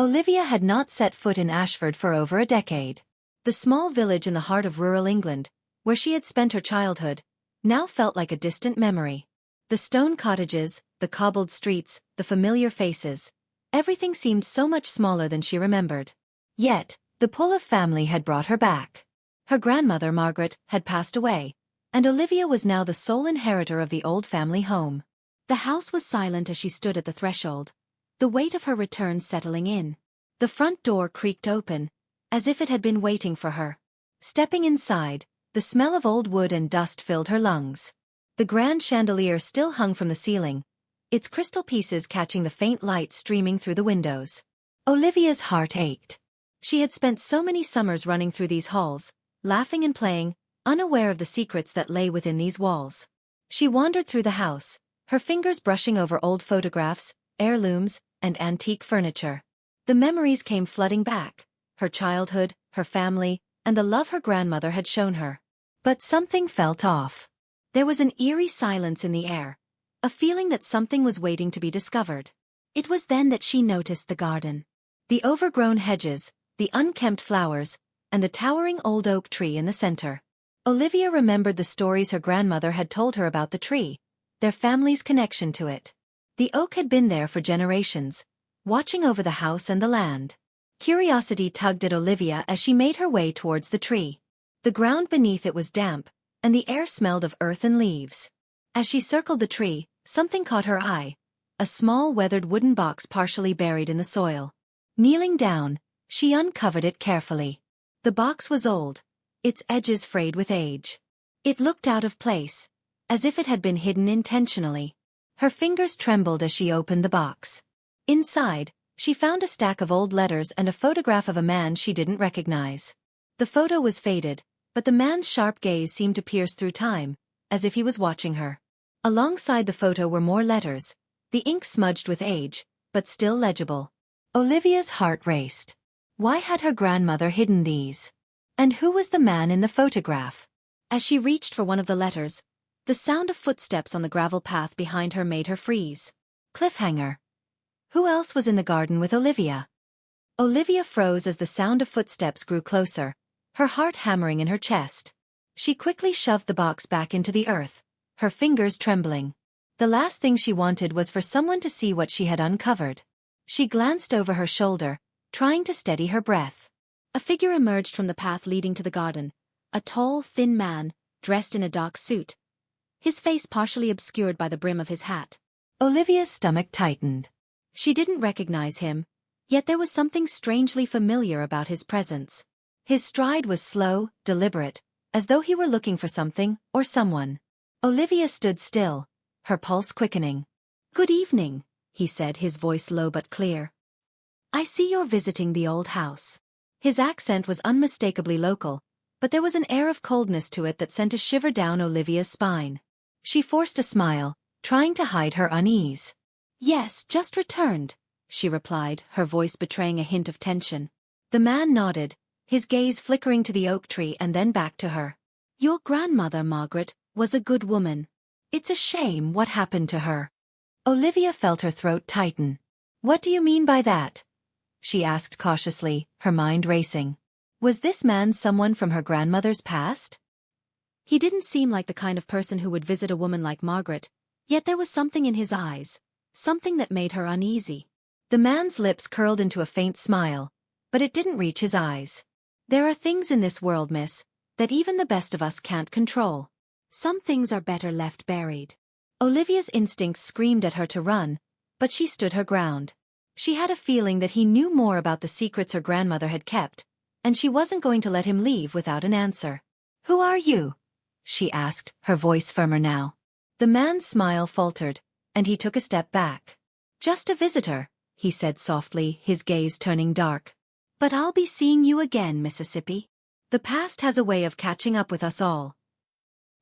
Olivia had not set foot in Ashford for over a decade. The small village in the heart of rural England, where she had spent her childhood, now felt like a distant memory. The stone cottages, the cobbled streets, the familiar faces, everything seemed so much smaller than she remembered. Yet, the pull of family had brought her back. Her grandmother, Margaret, had passed away, and Olivia was now the sole inheritor of the old family home. The house was silent as she stood at the threshold, the weight of her return settling in. The front door creaked open, as if it had been waiting for her. Stepping inside, the smell of old wood and dust filled her lungs. The grand chandelier still hung from the ceiling, its crystal pieces catching the faint light streaming through the windows. Olivia's heart ached. She had spent so many summers running through these halls, laughing and playing, unaware of the secrets that lay within these walls. She wandered through the house, her fingers brushing over old photographs, heirlooms, and antique furniture. The memories came flooding back, her childhood, her family, and the love her grandmother had shown her. But something felt off. There was an eerie silence in the air, a feeling that something was waiting to be discovered. It was then that she noticed the garden. The overgrown hedges, the unkempt flowers, and the towering old oak tree in the center. Olivia remembered the stories her grandmother had told her about the tree, their family's connection to it. The oak had been there for generations, watching over the house and the land. Curiosity tugged at Olivia as she made her way towards the tree. The ground beneath it was damp, and the air smelled of earth and leaves. As she circled the tree, something caught her eye, a small weathered wooden box partially buried in the soil. Kneeling down, she uncovered it carefully. The box was old, its edges frayed with age. It looked out of place, as if it had been hidden intentionally. Her fingers trembled as she opened the box. Inside, she found a stack of old letters and a photograph of a man she didn't recognize. The photo was faded, but the man's sharp gaze seemed to pierce through time, as if he was watching her. Alongside the photo were more letters, the ink smudged with age, but still legible. Olivia's heart raced. Why had her grandmother hidden these? And who was the man in the photograph? As she reached for one of the letters, the sound of footsteps on the gravel path behind her made her freeze. Cliffhanger. Who else was in the garden with Olivia? Olivia froze as the sound of footsteps grew closer, her heart hammering in her chest. She quickly shoved the box back into the earth, her fingers trembling. The last thing she wanted was for someone to see what she had uncovered. She glanced over her shoulder, trying to steady her breath. A figure emerged from the path leading to the garden, a tall, thin man, dressed in a dark suit, his face partially obscured by the brim of his hat. Olivia's stomach tightened. She didn't recognize him, yet there was something strangely familiar about his presence. His stride was slow, deliberate, as though he were looking for something or someone. Olivia stood still, her pulse quickening. "Good evening," he said, his voice low but clear. "I see you're visiting the old house." His accent was unmistakably local, but there was an air of coldness to it that sent a shiver down Olivia's spine. She forced a smile, trying to hide her unease. "Yes, just returned," she replied, her voice betraying a hint of tension. The man nodded, his gaze flickering to the oak tree and then back to her. "Your grandmother, Margaret, was a good woman. It's a shame what happened to her." Olivia felt her throat tighten. "What do you mean by that?" she asked cautiously, her mind racing. Was this man someone from her grandmother's past? He didn't seem like the kind of person who would visit a woman like Margaret, yet there was something in his eyes, something that made her uneasy. The man's lips curled into a faint smile, but it didn't reach his eyes. "There are things in this world, miss, that even the best of us can't control. Some things are better left buried." Olivia's instincts screamed at her to run, but she stood her ground. She had a feeling that he knew more about the secrets her grandmother had kept, and she wasn't going to let him leave without an answer. "Who are you?" she asked, her voice firmer now. The man's smile faltered, and he took a step back. "Just a visitor," he said softly, his gaze turning dark. "But I'll be seeing you again, Mississippi. The past has a way of catching up with us all."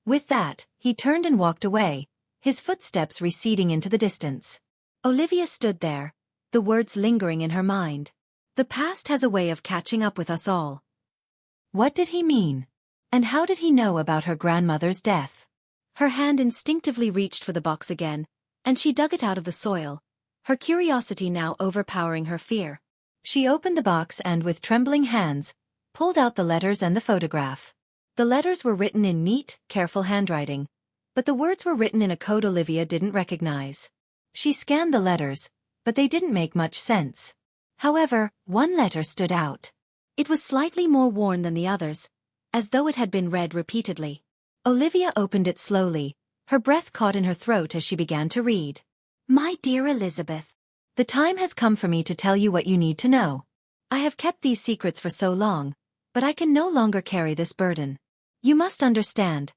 With that, he turned and walked away, his footsteps receding into the distance. Olivia stood there, the words lingering in her mind. The past has a way of catching up with us all. What did he mean? And how did he know about her grandmother's death? Her hand instinctively reached for the box again, and she dug it out of the soil, her curiosity now overpowering her fear. She opened the box and, with trembling hands, pulled out the letters and the photograph. The letters were written in neat, careful handwriting, but the words were written in a code Olivia didn't recognize. She scanned the letters, but they didn't make much sense. However, one letter stood out. It was slightly more worn than the others, as though it had been read repeatedly. Olivia opened it slowly, her breath caught in her throat as she began to read. My dear Elizabeth, the time has come for me to tell you what you need to know. I have kept these secrets for so long, but I can no longer carry this burden. You must understand.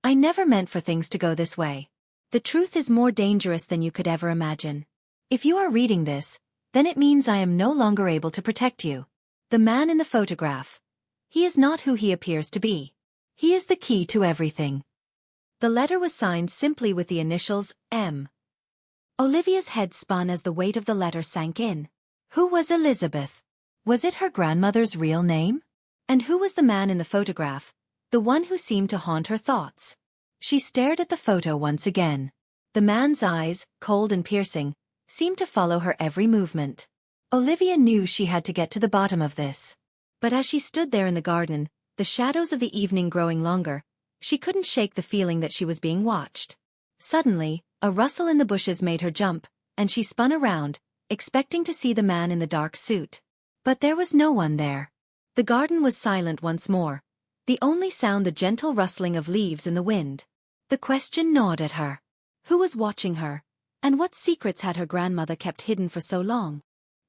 I never meant for things to go this way. The truth is more dangerous than you could ever imagine. If you are reading this, then it means I am no longer able to protect you. The man in the photograph. He is not who he appears to be. He is the key to everything. The letter was signed simply with the initials M. Olivia's head spun as the weight of the letter sank in. Who was Elizabeth? Was it her grandmother's real name? And who was the man in the photograph, the one who seemed to haunt her thoughts? She stared at the photo once again. The man's eyes, cold and piercing, seemed to follow her every movement. Olivia knew she had to get to the bottom of this. But as she stood there in the garden, the shadows of the evening growing longer, she couldn't shake the feeling that she was being watched. Suddenly, a rustle in the bushes made her jump, and she spun around, expecting to see the man in the dark suit. But there was no one there. The garden was silent once more, the only sound the gentle rustling of leaves in the wind. The question gnawed at her. Who was watching her? And what secrets had her grandmother kept hidden for so long?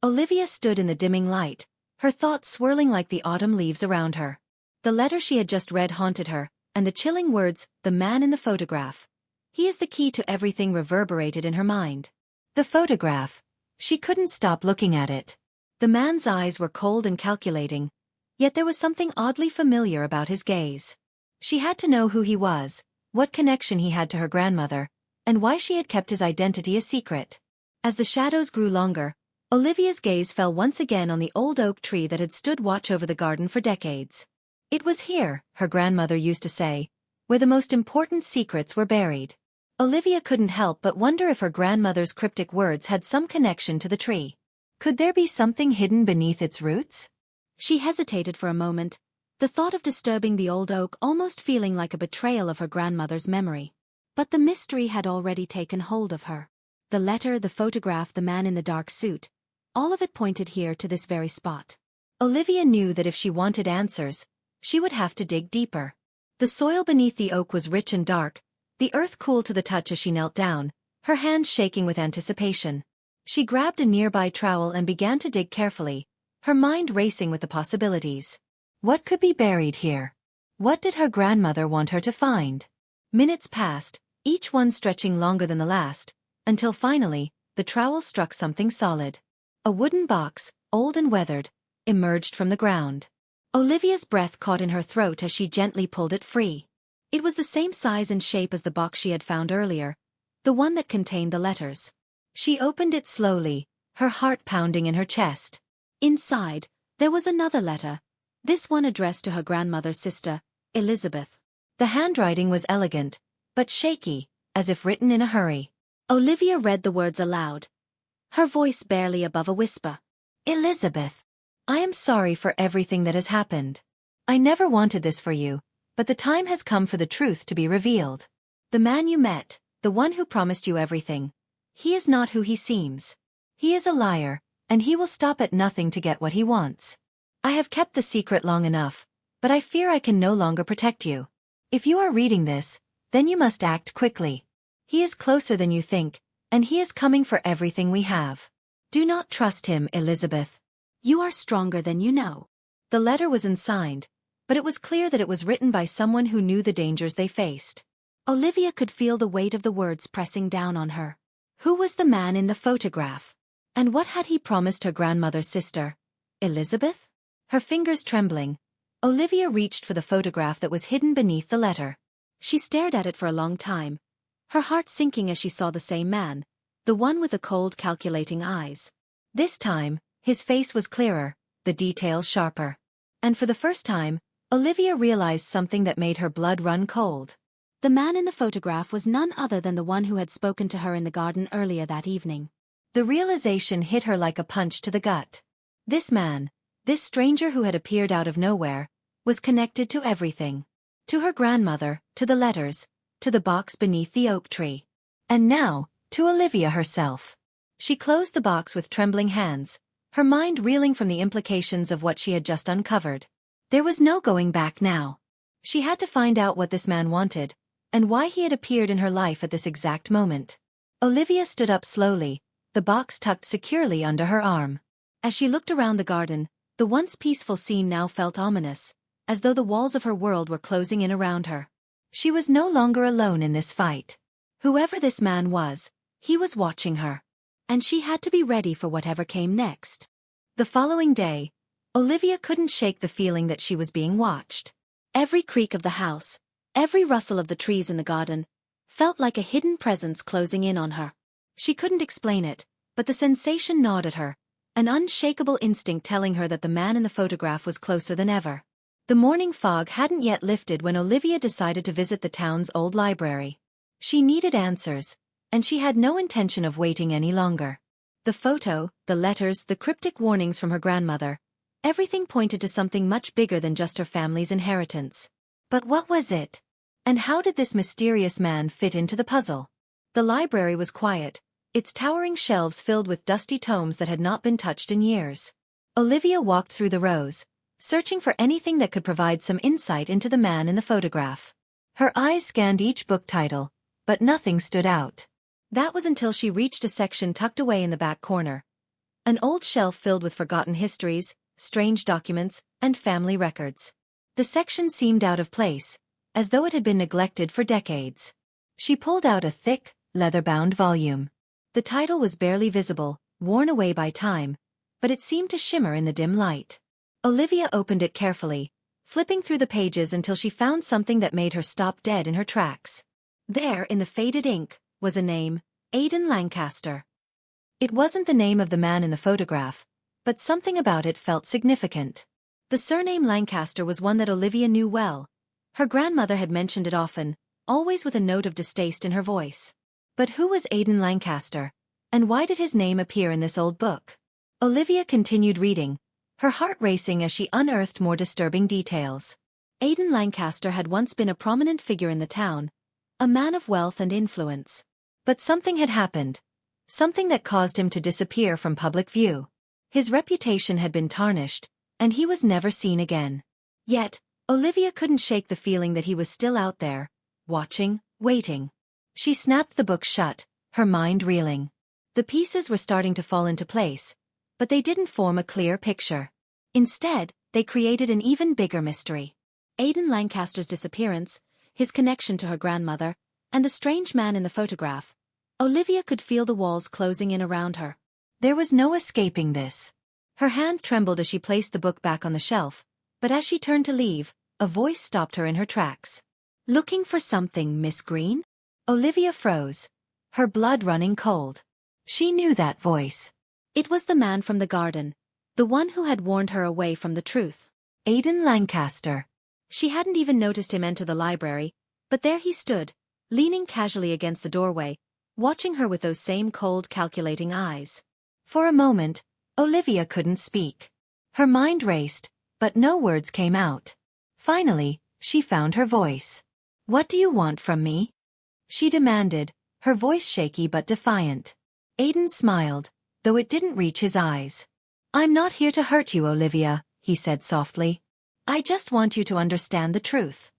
Olivia stood in the dimming light, her thoughts swirling like the autumn leaves around her. The letter she had just read haunted her, and the chilling words, the man in the photograph. He is the key to everything, reverberated in her mind. The photograph. She couldn't stop looking at it. The man's eyes were cold and calculating, yet there was something oddly familiar about his gaze. She had to know who he was, what connection he had to her grandmother, and why she had kept his identity a secret. As the shadows grew longer, Olivia's gaze fell once again on the old oak tree that had stood watch over the garden for decades. It was here, her grandmother used to say, where the most important secrets were buried. Olivia couldn't help but wonder if her grandmother's cryptic words had some connection to the tree. Could there be something hidden beneath its roots? She hesitated for a moment, the thought of disturbing the old oak almost feeling like a betrayal of her grandmother's memory. But the mystery had already taken hold of her. The letter, the photograph, the man in the dark suit, all of it pointed here to this very spot. Olivia knew that if she wanted answers, she would have to dig deeper. The soil beneath the oak was rich and dark, the earth cool to the touch as she knelt down, her hands shaking with anticipation. She grabbed a nearby trowel and began to dig carefully, her mind racing with the possibilities. What could be buried here? What did her grandmother want her to find? Minutes passed, each one stretching longer than the last, until finally, the trowel struck something solid. A wooden box, old and weathered, emerged from the ground. Olivia's breath caught in her throat as she gently pulled it free. It was the same size and shape as the box she had found earlier, the one that contained the letters. She opened it slowly, her heart pounding in her chest. Inside, there was another letter, this one addressed to her grandmother's sister, Elizabeth. The handwriting was elegant, but shaky, as if written in a hurry. Olivia read the words aloud, her voice barely above a whisper. Elizabeth, I am sorry for everything that has happened. I never wanted this for you, but the time has come for the truth to be revealed. The man you met, the one who promised you everything, he is not who he seems. He is a liar, and he will stop at nothing to get what he wants. I have kept the secret long enough, but I fear I can no longer protect you. If you are reading this, then you must act quickly. He is closer than you think, and he is coming for everything we have. Do not trust him, Elizabeth. You are stronger than you know. The letter was unsigned, but it was clear that it was written by someone who knew the dangers they faced. Olivia could feel the weight of the words pressing down on her. Who was the man in the photograph? And what had he promised her grandmother's sister, Elizabeth? Her fingers trembling, Olivia reached for the photograph that was hidden beneath the letter. She stared at it for a long time, her heart sinking as she saw the same man, the one with the cold, calculating eyes. This time, his face was clearer, the details sharper. And for the first time, Olivia realized something that made her blood run cold. The man in the photograph was none other than the one who had spoken to her in the garden earlier that evening. The realization hit her like a punch to the gut. This man, this stranger who had appeared out of nowhere, was connected to everything. To her grandmother, to the letters, to the box beneath the oak tree. And now, to Olivia herself. She closed the box with trembling hands, her mind reeling from the implications of what she had just uncovered. There was no going back now. She had to find out what this man wanted, and why he had appeared in her life at this exact moment. Olivia stood up slowly, the box tucked securely under her arm. As she looked around the garden, the once peaceful scene now felt ominous, as though the walls of her world were closing in around her. She was no longer alone in this fight. Whoever this man was, he was watching her. And she had to be ready for whatever came next. The following day, Olivia couldn't shake the feeling that she was being watched. Every creak of the house, every rustle of the trees in the garden, felt like a hidden presence closing in on her. She couldn't explain it, but the sensation gnawed at her, an unshakable instinct telling her that the man in the photograph was closer than ever. The morning fog hadn't yet lifted when Olivia decided to visit the town's old library. She needed answers, and she had no intention of waiting any longer. The photo, the letters, the cryptic warnings from her grandmother, everything pointed to something much bigger than just her family's inheritance. But what was it? And how did this mysterious man fit into the puzzle? The library was quiet, its towering shelves filled with dusty tomes that had not been touched in years. Olivia walked through the rows, searching for anything that could provide some insight into the man in the photograph. Her eyes scanned each book title, but nothing stood out. That was until she reached a section tucked away in the back corner. An old shelf filled with forgotten histories, strange documents, and family records. The section seemed out of place, as though it had been neglected for decades. She pulled out a thick, leather-bound volume. The title was barely visible, worn away by time, but it seemed to shimmer in the dim light. Olivia opened it carefully, flipping through the pages until she found something that made her stop dead in her tracks. There, in the faded ink, was a name, Aidan Lancaster. It wasn't the name of the man in the photograph, but something about it felt significant. The surname Lancaster was one that Olivia knew well. Her grandmother had mentioned it often, always with a note of distaste in her voice. But who was Aidan Lancaster, and why did his name appear in this old book? Olivia continued reading, her heart racing as she unearthed more disturbing details. Aidan Lancaster had once been a prominent figure in the town, a man of wealth and influence. But something had happened, something that caused him to disappear from public view. His reputation had been tarnished, and he was never seen again. Yet, Olivia couldn't shake the feeling that he was still out there, watching, waiting. She snapped the book shut, her mind reeling. The pieces were starting to fall into place, but they didn't form a clear picture. Instead, they created an even bigger mystery. Aidan Lancaster's disappearance, his connection to her grandmother, and the strange man in the photograph. Olivia could feel the walls closing in around her. There was no escaping this. Her hand trembled as she placed the book back on the shelf, but as she turned to leave, a voice stopped her in her tracks. "Looking for something, Miss Green?" Olivia froze, her blood running cold. She knew that voice. It was the man from the garden, the one who had warned her away from the truth. Aidan Lancaster. She hadn't even noticed him enter the library, but there he stood, leaning casually against the doorway, watching her with those same cold, calculating eyes. For a moment, Olivia couldn't speak. Her mind raced, but no words came out. Finally, she found her voice. "What do you want from me?" she demanded, her voice shaky but defiant. Aidan smiled, though it didn't reach his eyes. "I'm not here to hurt you, Olivia," he said softly. "I just want you to understand the truth."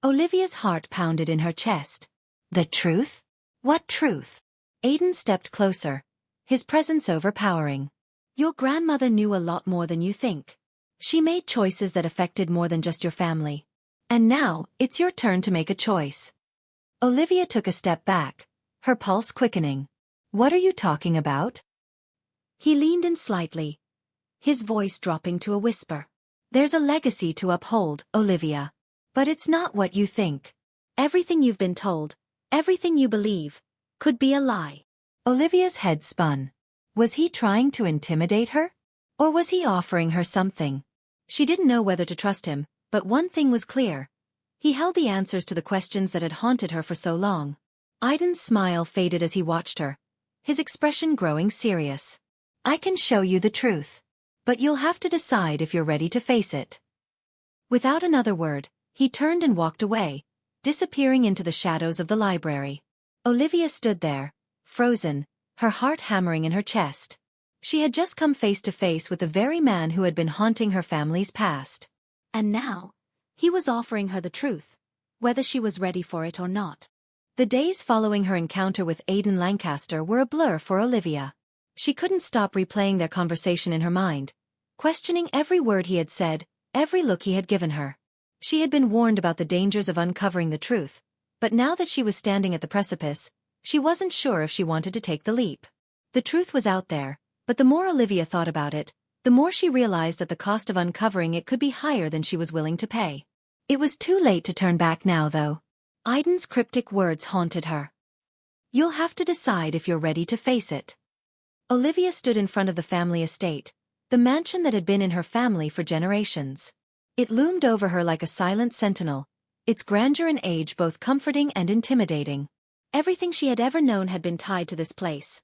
Olivia's heart pounded in her chest. The truth? What truth? Aidan stepped closer, his presence overpowering. "Your grandmother knew a lot more than you think. She made choices that affected more than just your family. And now, it's your turn to make a choice." Olivia took a step back, her pulse quickening. "What are you talking about?" He leaned in slightly, his voice dropping to a whisper. "There's a legacy to uphold, Olivia. But it's not what you think. Everything you've been told, everything you believe, could be a lie." Olivia's head spun. Was he trying to intimidate her? Or was he offering her something? She didn't know whether to trust him, but one thing was clear. He held the answers to the questions that had haunted her for so long. Aidan's smile faded as he watched her, his expression growing serious. "I can show you the truth. But you'll have to decide if you're ready to face it. Without another word, he turned and walked away, disappearing into the shadows of the library. Olivia stood there, frozen, her heart hammering in her chest. She had just come face to face with the very man who had been haunting her family's past. And now, he was offering her the truth, whether she was ready for it or not. The days following her encounter with Aidan Lancaster were a blur for Olivia. She couldn't stop replaying their conversation in her mind, questioning every word he had said, every look he had given her. She had been warned about the dangers of uncovering the truth, but now that she was standing at the precipice, she wasn't sure if she wanted to take the leap. The truth was out there, but the more Olivia thought about it, the more she realized that the cost of uncovering it could be higher than she was willing to pay. It was too late to turn back now, though. Aidan's cryptic words haunted her. You'll have to decide if you're ready to face it. Olivia stood in front of the family estate, the mansion that had been in her family for generations. It loomed over her like a silent sentinel, its grandeur and age both comforting and intimidating. Everything she had ever known had been tied to this place.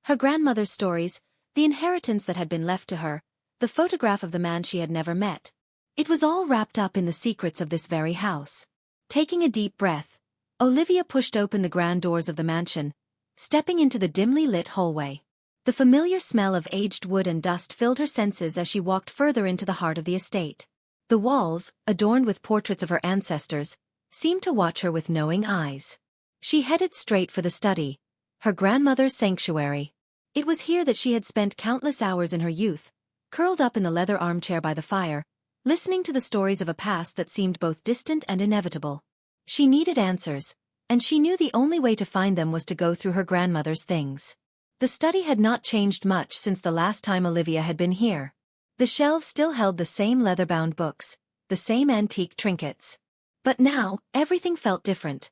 Her grandmother's stories, the inheritance that had been left to her, the photograph of the man she had never met. It was all wrapped up in the secrets of this very house. Taking a deep breath, Olivia pushed open the grand doors of the mansion, stepping into the dimly lit hallway. The familiar smell of aged wood and dust filled her senses as she walked further into the heart of the estate. The walls, adorned with portraits of her ancestors, seemed to watch her with knowing eyes. She headed straight for the study, her grandmother's sanctuary. It was here that she had spent countless hours in her youth, curled up in the leather armchair by the fire, listening to the stories of a past that seemed both distant and inevitable. She needed answers, and she knew the only way to find them was to go through her grandmother's things. The study had not changed much since the last time Olivia had been here. The shelves still held the same leather-bound books, the same antique trinkets. But now, everything felt different.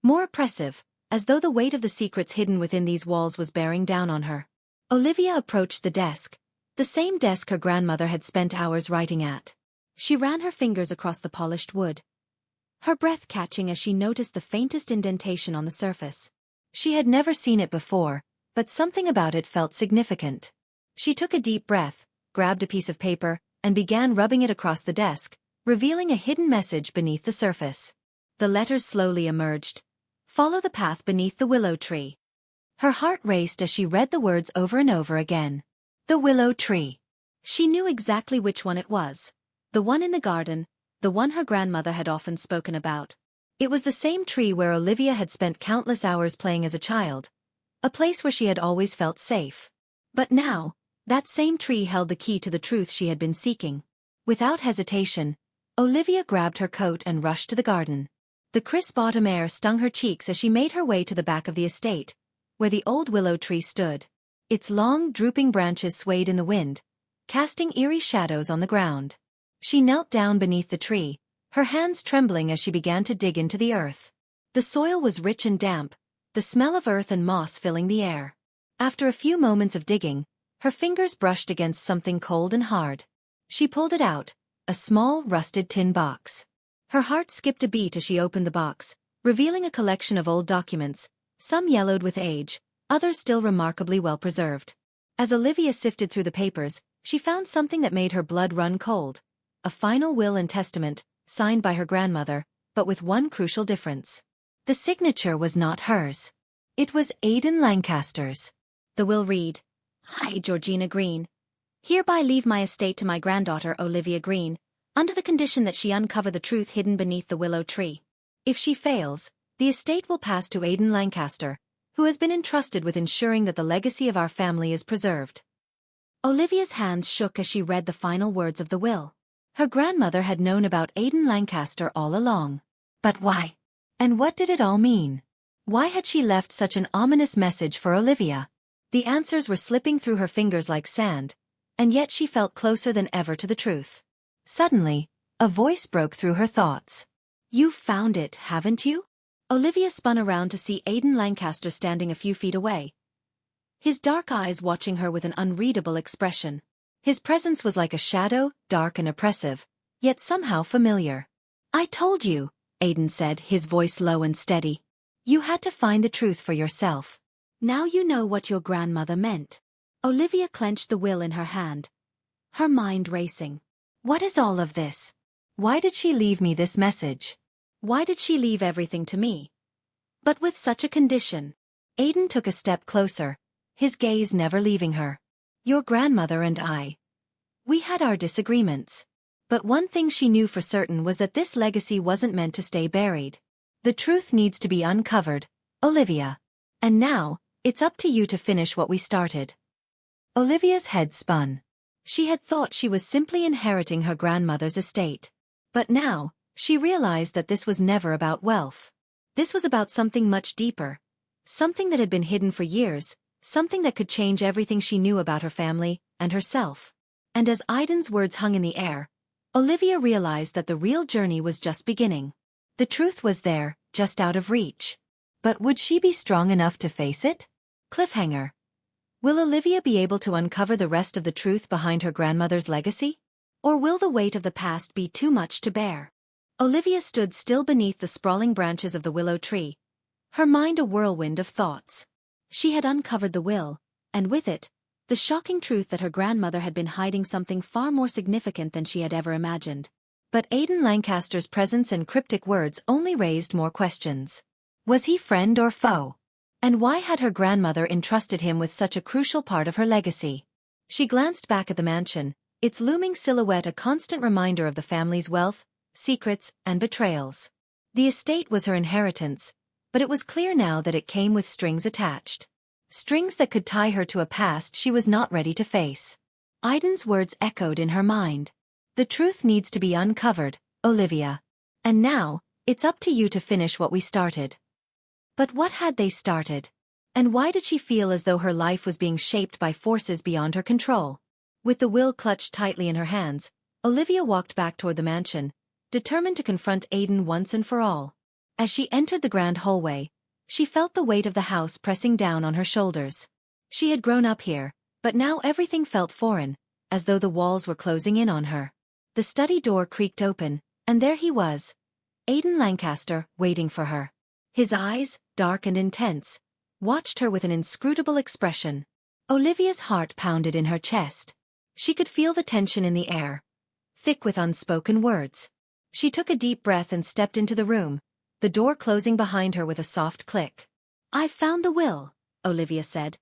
More oppressive, as though the weight of the secrets hidden within these walls was bearing down on her. Olivia approached the desk, the same desk her grandmother had spent hours writing at. She ran her fingers across the polished wood, her breath catching as she noticed the faintest indentation on the surface. She had never seen it before, but something about it felt significant. She took a deep breath, grabbed a piece of paper, and began rubbing it across the desk, revealing a hidden message beneath the surface. The letters slowly emerged. Follow the path beneath the willow tree. Her heart raced as she read the words over and over again. The willow tree. She knew exactly which one it was. The one in the garden, the one her grandmother had often spoken about. It was the same tree where Olivia had spent countless hours playing as a child, a place where she had always felt safe. But now, that same tree held the key to the truth she had been seeking. Without hesitation, Olivia grabbed her coat and rushed to the garden. The crisp autumn air stung her cheeks as she made her way to the back of the estate, where the old willow tree stood. Its long, drooping branches swayed in the wind, casting eerie shadows on the ground. She knelt down beneath the tree, her hands trembling as she began to dig into the earth. The soil was rich and damp, the smell of earth and moss filling the air. After a few moments of digging, her fingers brushed against something cold and hard. She pulled it out, a small, rusted tin box. Her heart skipped a beat as she opened the box, revealing a collection of old documents, some yellowed with age, others still remarkably well preserved. As Olivia sifted through the papers, she found something that made her blood run cold. A final will and testament, signed by her grandmother, but with one crucial difference. The signature was not hers. It was Aidan Lancaster's. The will read, I, Georgina Green, hereby leave my estate to my granddaughter Olivia Green, under the condition that she uncover the truth hidden beneath the willow tree. If she fails, the estate will pass to Aidan Lancaster, who has been entrusted with ensuring that the legacy of our family is preserved. Olivia's hands shook as she read the final words of the will. Her grandmother had known about Aidan Lancaster all along. But why? And what did it all mean? Why had she left such an ominous message for Olivia? The answers were slipping through her fingers like sand, and yet she felt closer than ever to the truth. Suddenly, a voice broke through her thoughts. You've found it, haven't you? Olivia spun around to see Aidan Lancaster standing a few feet away, his dark eyes watching her with an unreadable expression. His presence was like a shadow, dark and oppressive, yet somehow familiar. I told you, Aidan said, his voice low and steady. You had to find the truth for yourself. Now you know what your grandmother meant. Olivia clenched the will in her hand, her mind racing. What is all of this? Why did she leave me this message? Why did she leave everything to me? But with such a condition. Aidan took a step closer, his gaze never leaving her. Your grandmother and I. We had our disagreements. But one thing she knew for certain was that this legacy wasn't meant to stay buried. The truth needs to be uncovered, Olivia. And now, it's up to you to finish what we started. Olivia's head spun. She had thought she was simply inheriting her grandmother's estate. But now, she realized that this was never about wealth. This was about something much deeper. Something that had been hidden for years, something that could change everything she knew about her family and herself. And as Aidan's words hung in the air, Olivia realized that the real journey was just beginning. The truth was there, just out of reach. But would she be strong enough to face it? Cliffhanger. Will Olivia be able to uncover the rest of the truth behind her grandmother's legacy? Or will the weight of the past be too much to bear? Olivia stood still beneath the sprawling branches of the willow tree, her mind a whirlwind of thoughts. She had uncovered the will, and with it, the shocking truth that her grandmother had been hiding something far more significant than she had ever imagined. But Aidan Lancaster's presence and cryptic words only raised more questions. Was he friend or foe? And why had her grandmother entrusted him with such a crucial part of her legacy? She glanced back at the mansion, its looming silhouette a constant reminder of the family's wealth, secrets, and betrayals. The estate was her inheritance, but it was clear now that it came with strings attached. Strings that could tie her to a past she was not ready to face. Aidan's words echoed in her mind. The truth needs to be uncovered, Olivia. And now, it's up to you to finish what we started. But what had they started? And why did she feel as though her life was being shaped by forces beyond her control? With the will clutched tightly in her hands, Olivia walked back toward the mansion, determined to confront Aidan once and for all. As she entered the grand hallway, she felt the weight of the house pressing down on her shoulders. She had grown up here, but now everything felt foreign, as though the walls were closing in on her. The study door creaked open, and there he was, Aidan Lancaster, waiting for her. His eyes, dark and intense, watched her with an inscrutable expression. Olivia's heart pounded in her chest. She could feel the tension in the air, thick with unspoken words. She took a deep breath and stepped into the room, the door closing behind her with a soft click. "I've found the will," Olivia said,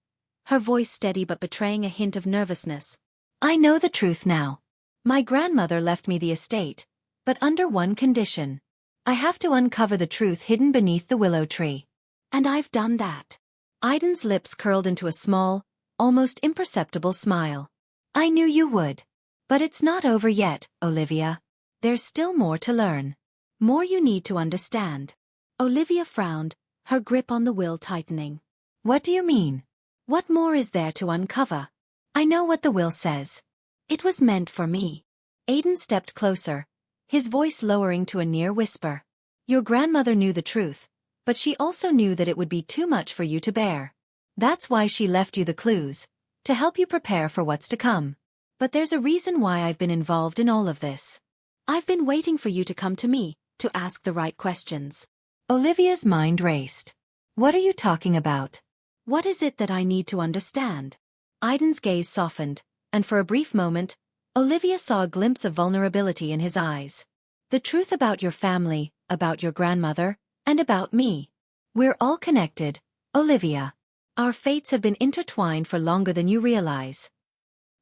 her voice steady but betraying a hint of nervousness. "I know the truth now. My grandmother left me the estate, but under one condition. I have to uncover the truth hidden beneath the willow tree. And I've done that." Aidan's lips curled into a small, almost imperceptible smile. "I knew you would. But it's not over yet, Olivia. There's still more to learn. More you need to understand." Olivia frowned, her grip on the will tightening. "What do you mean? What more is there to uncover? I know what the will says. It was meant for me." Aidan stepped closer, his voice lowering to a near whisper. "Your grandmother knew the truth, but she also knew that it would be too much for you to bear. That's why she left you the clues, to help you prepare for what's to come. But there's a reason why I've been involved in all of this. I've been waiting for you to come to me, to ask the right questions." Olivia's mind raced. "What are you talking about? What is it that I need to understand?" Aidan's gaze softened, and for a brief moment, Olivia saw a glimpse of vulnerability in his eyes. "The truth about your family, about your grandmother, and about me. We're all connected, Olivia. Our fates have been intertwined for longer than you realize."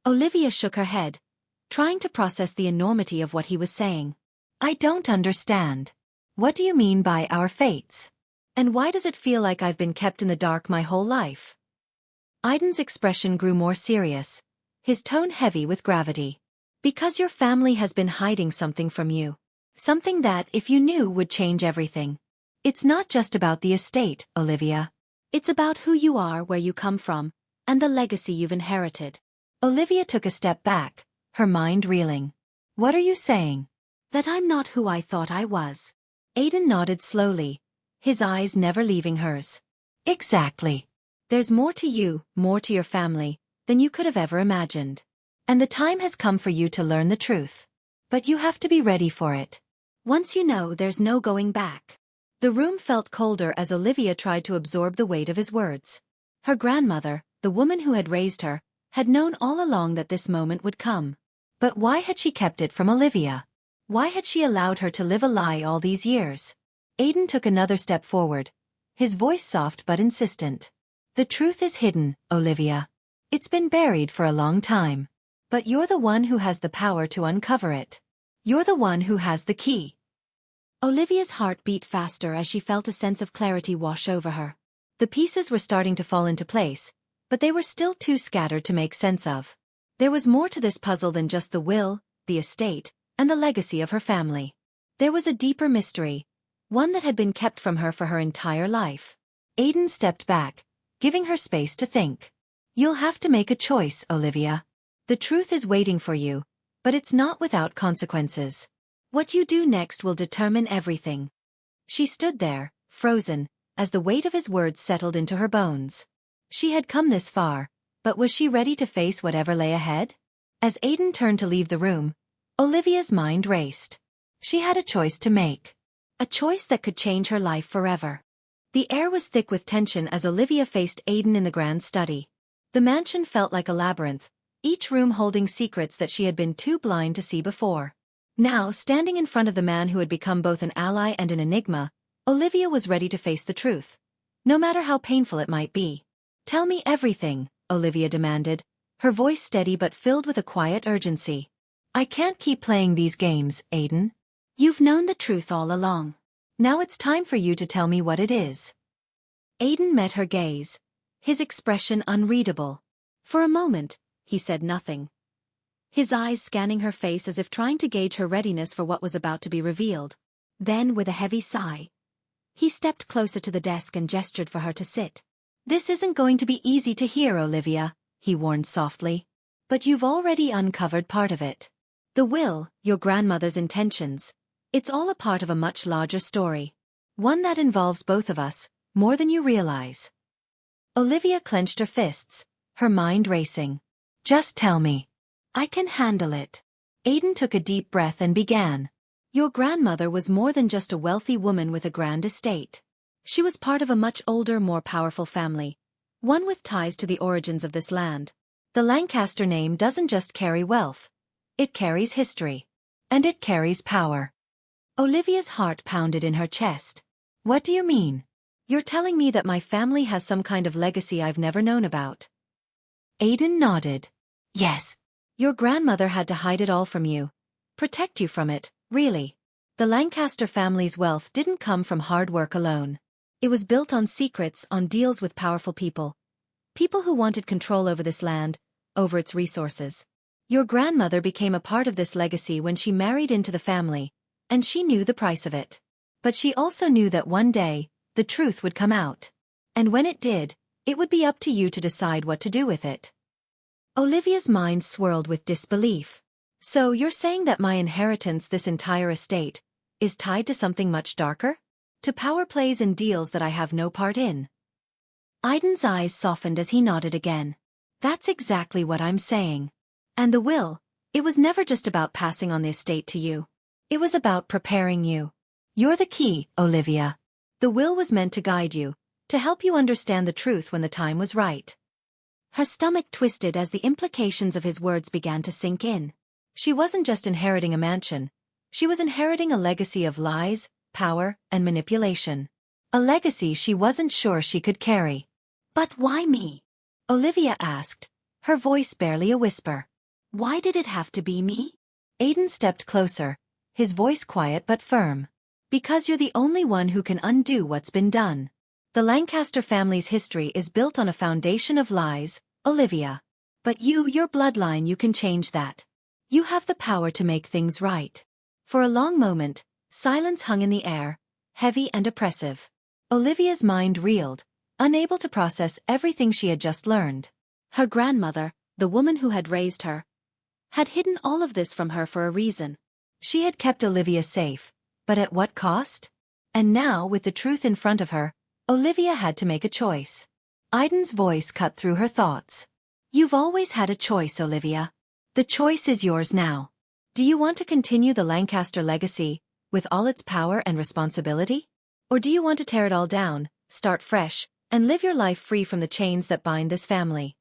Olivia shook her head, trying to process the enormity of what he was saying. "I don't understand. What do you mean by our fates? And why does it feel like I've been kept in the dark my whole life?" Aidan's expression grew more serious, his tone heavy with gravity. "Because your family has been hiding something from you. Something that, if you knew, would change everything. It's not just about the estate, Olivia. It's about who you are, where you come from, and the legacy you've inherited." Olivia took a step back, her mind reeling. "What are you saying?" "That I'm not who I thought I was." Aidan nodded slowly, his eyes never leaving hers. "Exactly. There's more to you, more to your family, than you could have ever imagined. And the time has come for you to learn the truth. But you have to be ready for it. Once you know, there's no going back." The room felt colder as Olivia tried to absorb the weight of his words. Her grandmother, the woman who had raised her, had known all along that this moment would come. But why had she kept it from Olivia? Why had she allowed her to live a lie all these years? Aidan took another step forward, his voice soft but insistent. The truth is hidden, Olivia. It's been buried for a long time. But you're the one who has the power to uncover it. You're the one who has the key. Olivia's heart beat faster as she felt a sense of clarity wash over her. The pieces were starting to fall into place, but they were still too scattered to make sense of. There was more to this puzzle than just the will, the estate, and the legacy of her family. There was a deeper mystery, one that had been kept from her for her entire life. Aidan stepped back, giving her space to think. You'll have to make a choice, Olivia. The truth is waiting for you, but it's not without consequences. What you do next will determine everything. She stood there, frozen, as the weight of his words settled into her bones. She had come this far, but was she ready to face whatever lay ahead? As Aidan turned to leave the room, Olivia's mind raced. She had a choice to make. A choice that could change her life forever. The air was thick with tension as Olivia faced Aidan in the grand study. The mansion felt like a labyrinth, each room holding secrets that she had been too blind to see before. Now, standing in front of the man who had become both an ally and an enigma, Olivia was ready to face the truth, no matter how painful it might be. Tell me everything, Olivia demanded, her voice steady but filled with a quiet urgency. I can't keep playing these games, Aidan. You've known the truth all along. Now it's time for you to tell me what it is. Aidan met her gaze, his expression unreadable. For a moment, he said nothing, his eyes scanning her face as if trying to gauge her readiness for what was about to be revealed. Then, with a heavy sigh, he stepped closer to the desk and gestured for her to sit. This isn't going to be easy to hear, Olivia, he warned softly. But you've already uncovered part of it. The will, your grandmother's intentions. It's all a part of a much larger story. One that involves both of us, more than you realize. Olivia clenched her fists, her mind racing. Just tell me. I can handle it. Aidan took a deep breath and began. Your grandmother was more than just a wealthy woman with a grand estate. She was part of a much older, more powerful family, one with ties to the origins of this land. The Lancaster name doesn't just carry wealth. It carries history. And it carries power. Olivia's heart pounded in her chest. What do you mean? You're telling me that my family has some kind of legacy I've never known about? Aidan nodded. Yes. Your grandmother had to hide it all from you. Protect you from it, really. The Lancaster family's wealth didn't come from hard work alone. It was built on secrets, on deals with powerful people. People who wanted control over this land, over its resources. Your grandmother became a part of this legacy when she married into the family, and she knew the price of it. But she also knew that one day, the truth would come out. And when it did, it would be up to you to decide what to do with it. Olivia's mind swirled with disbelief. So you're saying that my inheritance, this entire estate, is tied to something much darker? To power plays and deals that I have no part in? Aidan's eyes softened as he nodded again. That's exactly what I'm saying. And the will, it was never just about passing on the estate to you. It was about preparing you. You're the key, Olivia. The will was meant to guide you, to help you understand the truth when the time was right. Her stomach twisted as the implications of his words began to sink in. She wasn't just inheriting a mansion. She was inheriting a legacy of lies, power, and manipulation. A legacy she wasn't sure she could carry. But why me? Olivia asked, her voice barely a whisper. Why did it have to be me? Aidan stepped closer, his voice quiet but firm. Because you're the only one who can undo what's been done. The Lancaster family's history is built on a foundation of lies, Olivia. But your bloodline, you can change that. You have the power to make things right. For a long moment, silence hung in the air, heavy and oppressive. Olivia's mind reeled, unable to process everything she had just learned. Her grandmother, the woman who had raised her, had hidden all of this from her for a reason. She had kept Olivia safe, but at what cost? And now, with the truth in front of her, Olivia had to make a choice. Aidan's voice cut through her thoughts. You've always had a choice, Olivia. The choice is yours now. Do you want to continue the Lancaster legacy, with all its power and responsibility? Or do you want to tear it all down, start fresh, and live your life free from the chains that bind this family?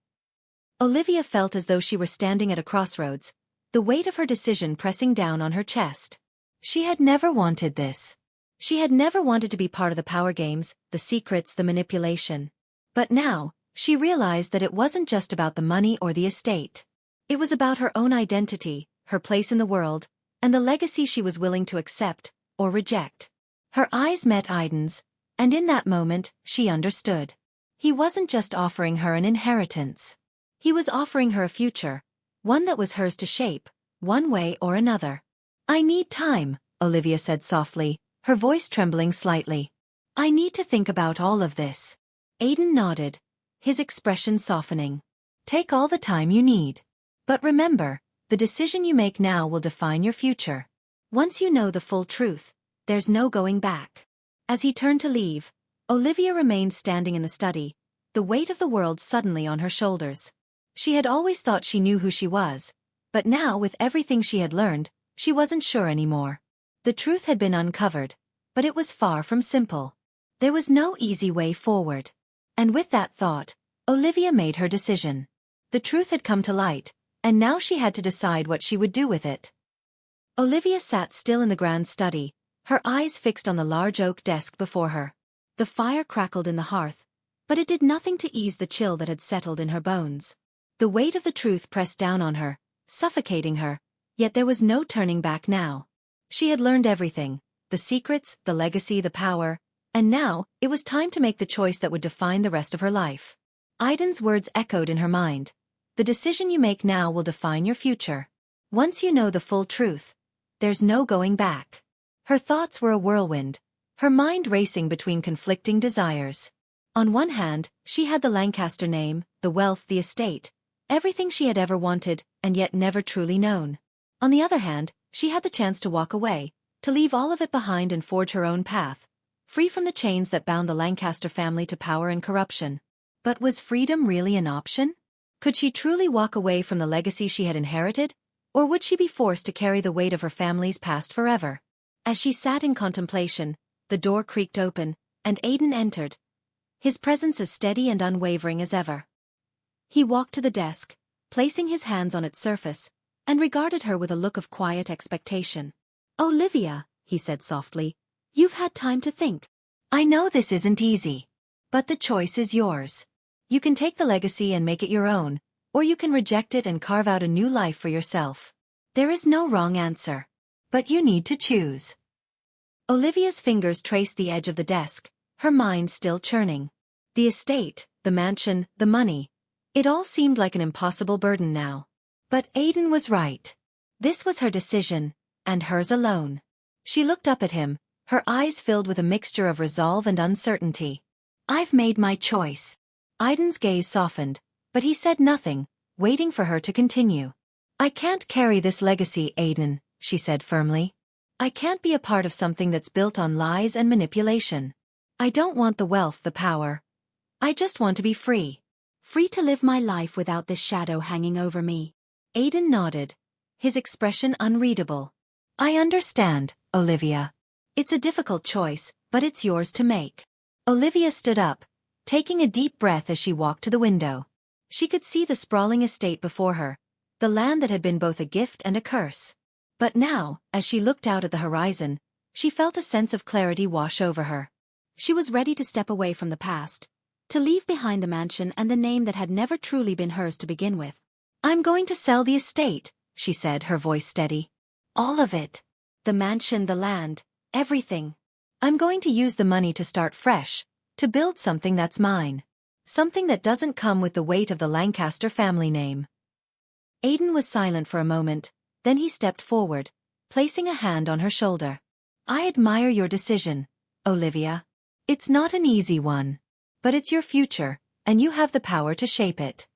Olivia felt as though she were standing at a crossroads, the weight of her decision pressing down on her chest. She had never wanted this. She had never wanted to be part of the power games, the secrets, the manipulation. But now, she realized that it wasn't just about the money or the estate. It was about her own identity, her place in the world, and the legacy she was willing to accept or reject. Her eyes met Aiden's, and in that moment, she understood. He wasn't just offering her an inheritance. He was offering her a future, one that was hers to shape, one way or another. "I need time," Olivia said softly, her voice trembling slightly. "I need to think about all of this." Aiden nodded, his expression softening. "Take all the time you need. But remember, the decision you make now will define your future. Once you know the full truth, there's no going back." As he turned to leave, Olivia remained standing in the study, the weight of the world suddenly on her shoulders. She had always thought she knew who she was, but now with everything she had learned, she wasn't sure anymore. The truth had been uncovered, but it was far from simple. There was no easy way forward. And with that thought, Olivia made her decision. The truth had come to light, and now she had to decide what she would do with it. Olivia sat still in the grand study, her eyes fixed on the large oak desk before her. The fire crackled in the hearth, but it did nothing to ease the chill that had settled in her bones. The weight of the truth pressed down on her, suffocating her, yet there was no turning back now. She had learned everything, the secrets, the legacy, the power, and now, it was time to make the choice that would define the rest of her life. Aiden's words echoed in her mind. "The decision you make now will define your future. Once you know the full truth, there's no going back." Her thoughts were a whirlwind, her mind racing between conflicting desires. On one hand, she had the Lancaster name, the wealth, the estate, everything she had ever wanted, and yet never truly known. On the other hand, she had the chance to walk away, to leave all of it behind and forge her own path, free from the chains that bound the Lancaster family to power and corruption. But was freedom really an option? Could she truly walk away from the legacy she had inherited, or would she be forced to carry the weight of her family's past forever? As she sat in contemplation, the door creaked open, and Aiden entered, his presence as steady and unwavering as ever. He walked to the desk, placing his hands on its surface, and regarded her with a look of quiet expectation. "Olivia," he said softly, "you've had time to think. I know this isn't easy. But the choice is yours. You can take the legacy and make it your own, or you can reject it and carve out a new life for yourself. There is no wrong answer. But you need to choose." Olivia's fingers traced the edge of the desk, her mind still churning. The estate, the mansion, the money. It all seemed like an impossible burden now. But Aiden was right. This was her decision, and hers alone. She looked up at him, her eyes filled with a mixture of resolve and uncertainty. "I've made my choice." Aiden's gaze softened, but he said nothing, waiting for her to continue. "I can't carry this legacy, Aiden," she said firmly. "I can't be a part of something that's built on lies and manipulation. I don't want the wealth, the power. I just want to be free. Free to live my life without this shadow hanging over me." Aiden nodded, his expression unreadable. "I understand, Olivia. It's a difficult choice, but it's yours to make." Olivia stood up, taking a deep breath as she walked to the window. She could see the sprawling estate before her, the land that had been both a gift and a curse. But now, as she looked out at the horizon, she felt a sense of clarity wash over her. She was ready to step away from the past, to leave behind the mansion and the name that had never truly been hers to begin with. "I'm going to sell the estate," she said, her voice steady. "All of it. The mansion, the land, everything. I'm going to use the money to start fresh, to build something that's mine. Something that doesn't come with the weight of the Lancaster family name." Aiden was silent for a moment, then he stepped forward, placing a hand on her shoulder. "I admire your decision, Olivia. It's not an easy one. But it's your future, and you have the power to shape it."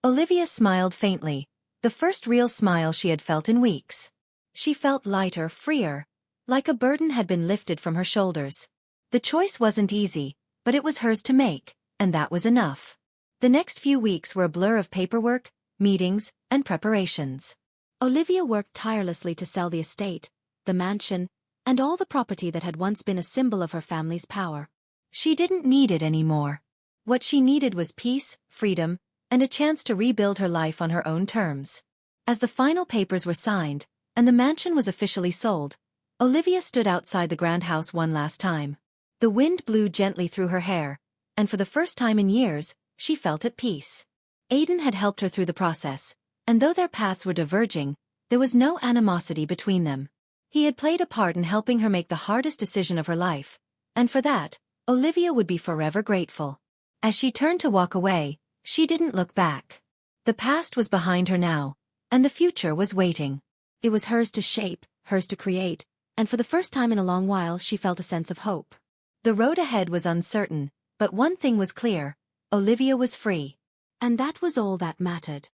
Olivia smiled faintly, the first real smile she had felt in weeks. She felt lighter, freer, like a burden had been lifted from her shoulders. The choice wasn't easy, but it was hers to make, and that was enough. The next few weeks were a blur of paperwork, meetings, and preparations. Olivia worked tirelessly to sell the estate, the mansion, and all the property that had once been a symbol of her family's power. She didn't need it anymore. What she needed was peace, freedom, and a chance to rebuild her life on her own terms. As the final papers were signed, and the mansion was officially sold, Olivia stood outside the grand house one last time. The wind blew gently through her hair, and for the first time in years, she felt at peace. Aidan had helped her through the process, and though their paths were diverging, there was no animosity between them. He had played a part in helping her make the hardest decision of her life, and for that, Olivia would be forever grateful. As she turned to walk away, she didn't look back. The past was behind her now, and the future was waiting. It was hers to shape, hers to create, and for the first time in a long while she felt a sense of hope. The road ahead was uncertain, but one thing was clear: Olivia was free. And that was all that mattered.